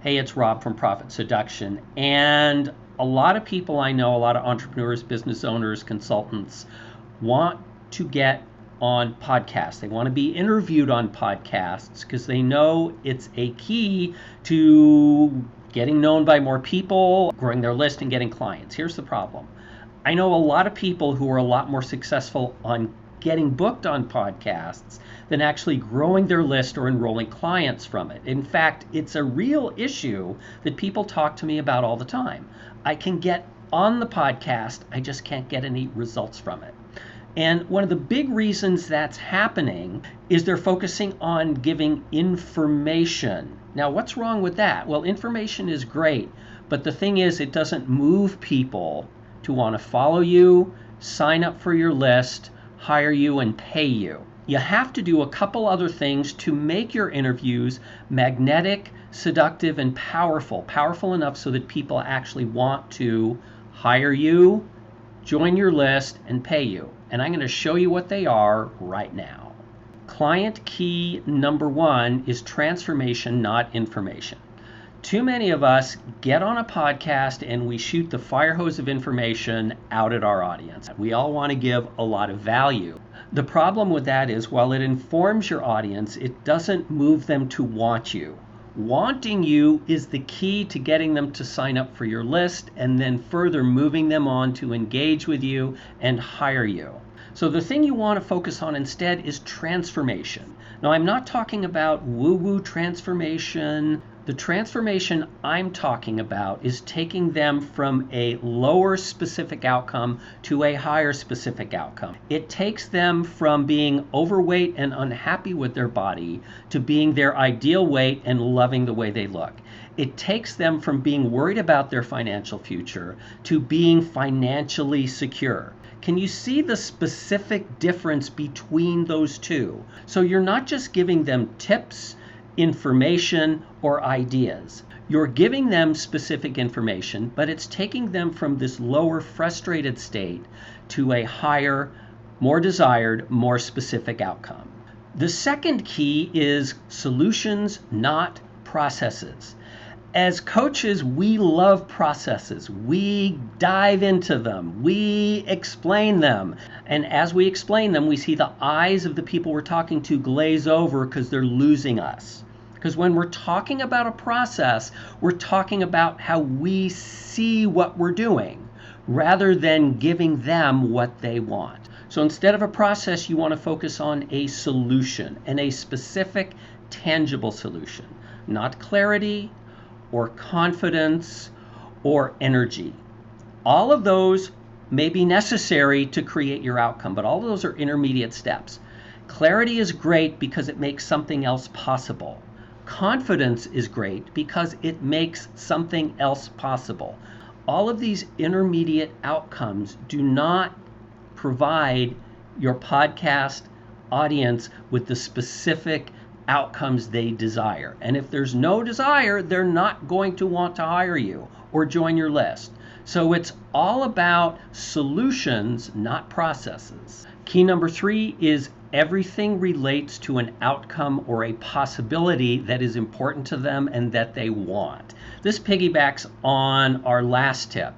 Hey, it's Rob from Profit Seduction. And a lot of people I know, a lot of entrepreneurs, business owners, consultants want to get on podcasts. They want to be interviewed on podcasts because they know it's a key to getting known by more people, growing their list, and getting clients. Here's the problem. I know a lot of people who are a lot more successful on getting booked on podcasts than actually growing their list or enrolling clients from it. In fact, it's a real issue that people talk to me about all the time. I can get on the podcast, I just can't get any results from it. And one of the big reasons that's happening is they're focusing on giving information. Now, what's wrong with that? Well, information is great, but the thing is, it doesn't move people to want to follow you, sign up for your list, hire you, and pay you. You have to do a couple other things to make your interviews magnetic, seductive, and powerful. Powerful enough so that people actually want to hire you, join your list, and pay you. And I'm going to show you what they are right now. Client key number one is transformation, not information. Too many of us get on a podcast and we shoot the fire hose of information out at our audience. We all want to give a lot of value. The problem with that is, while it informs your audience, it doesn't move them to want you. Wanting you is the key to getting them to sign up for your list and then further moving them on to engage with you and hire you. So the thing you want to focus on instead is transformation. Now, I'm not talking about woo-woo transformation. The transformation I'm talking about is taking them from a lower specific outcome to a higher specific outcome. It takes them from being overweight and unhappy with their body to being their ideal weight and loving the way they look. It takes them from being worried about their financial future to being financially secure. Can you see the specific difference between those two? So you're not just giving them tips, information, or ideas. You're giving them specific information, but it's taking them from this lower frustrated state to a higher, more desired, more specific outcome. The second key is solutions, not processes. As coaches, we love processes. We dive into them. We explain them. And as we explain them, we see the eyes of the people we're talking to glaze over because they're losing us. Because when we're talking about a process, we're talking about how we see what we're doing rather than giving them what they want. So instead of a process, you want to focus on a solution, and a specific, tangible solution, not clarity or confidence or energy. All of those may be necessary to create your outcome, but all of those are intermediate steps. Clarity is great because it makes something else possible. Confidence is great because it makes something else possible. All of these intermediate outcomes do not provide your podcast audience with the specific outcomes they desire. And if there's no desire, they're not going to want to hire you or join your list. So it's all about solutions, not processes. Key number 3 is everything relates to an outcome or a possibility that is important to them and that they want. This piggybacks on our last tip.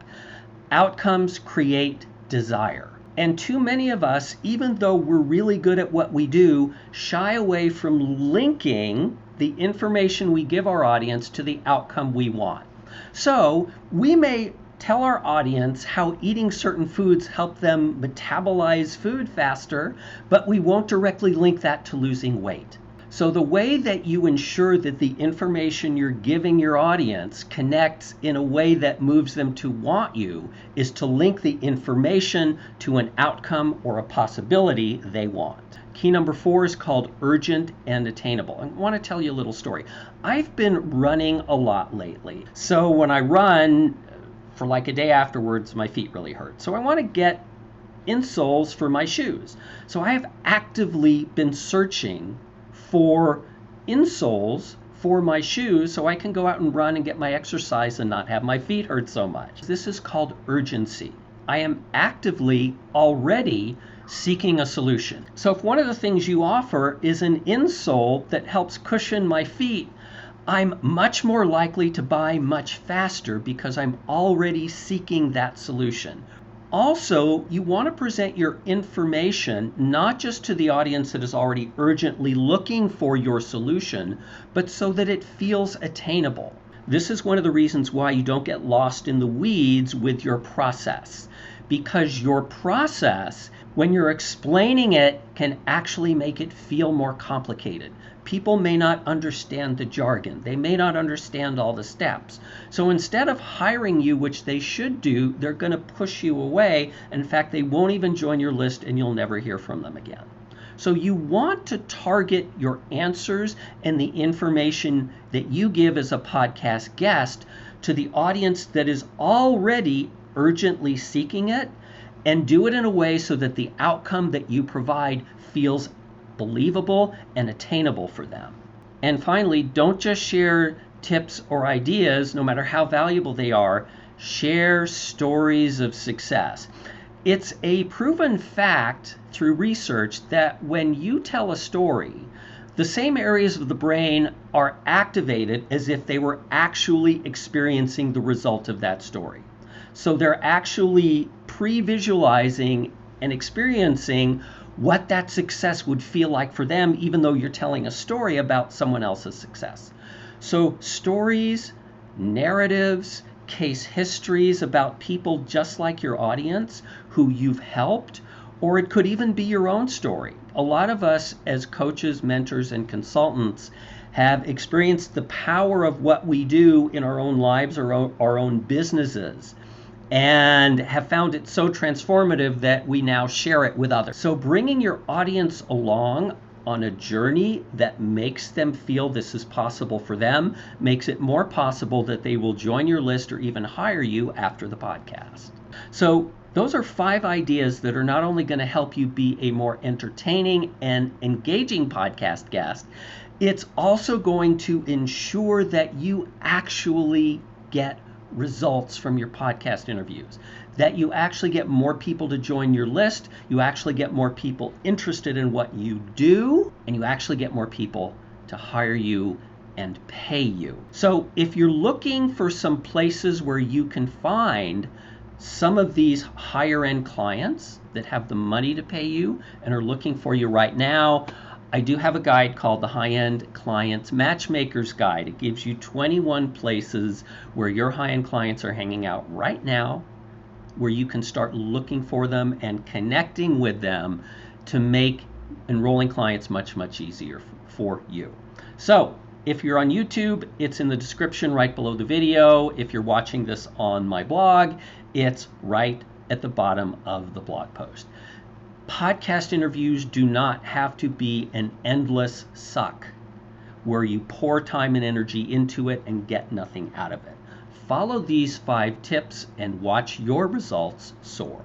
Outcomes create desire. And too many of us, even though we're really good at what we do, shy away from linking the information we give our audience to the outcome we want. So we may tell our audience how eating certain foods help them metabolize food faster, but we won't directly link that to losing weight. So the way that you ensure that the information you're giving your audience connects in a way that moves them to want you is to link the information to an outcome or a possibility they want. Key number 4 is called urgent and attainable. I want to tell you a little story. I've been running a lot lately. So when I run, for like a day afterwards, my feet really hurt. So I want to get insoles for my shoes. So I have actively been searching for insoles for my shoes so I can go out and run and get my exercise and not have my feet hurt so much. This is called urgency. I am actively already seeking a solution. So if one of the things you offer is an insole that helps cushion my feet, I'm much more likely to buy much faster because I'm already seeking that solution. Also, you want to present your information not just to the audience that is already urgently looking for your solution, but so that it feels attainable. This is one of the reasons why you don't get lost in the weeds with your process, because your process, when you're explaining it, can actually make it feel more complicated. People may not understand the jargon. They may not understand all the steps. So instead of hiring you, which they should do, they're going to push you away. In fact, they won't even join your list and you'll never hear from them again. So you want to target your answers and the information that you give as a podcast guest to the audience that is already urgently seeking it, and do it in a way so that the outcome that you provide feels believable and attainable for them. And finally, don't just share tips or ideas, no matter how valuable they are. Share stories of success. It's a proven fact through research that when you tell a story, the same areas of the brain are activated as if they were actually experiencing the result of that story. So they're actually pre-visualizing and experiencing what that success would feel like for them, even though you're telling a story about someone else's success. So stories, narratives, case histories about people just like your audience who you've helped, or it could even be your own story. A lot of us as coaches, mentors, and consultants have experienced the power of what we do in our own lives or our own businesses, and have found it so transformative that we now share it with others. So bringing your audience along on a journey that makes them feel this is possible for them makes it more possible that they will join your list or even hire you after the podcast. So those are 5 ideas that are not only going to help you be a more entertaining and engaging podcast guest, it's also going to ensure that you actually get results from your podcast interviews, that you actually get more people to join your list, you actually get more people interested in what you do, and you actually get more people to hire you and pay you. So if you're looking for some places where you can find some of these higher end clients that have the money to pay you and are looking for you right now, I do have a guide called the High-End Clients Matchmaker's Guide. It gives you 21 places where your high-end clients are hanging out right now, where you can start looking for them and connecting with them to make enrolling clients much, much easier for you. So if you're on YouTube, it's in the description right below the video. If you're watching this on my blog, it's right at the bottom of the blog post. Podcast interviews do not have to be an endless suck where you pour time and energy into it and get nothing out of it. Follow these 5 tips and watch your results soar.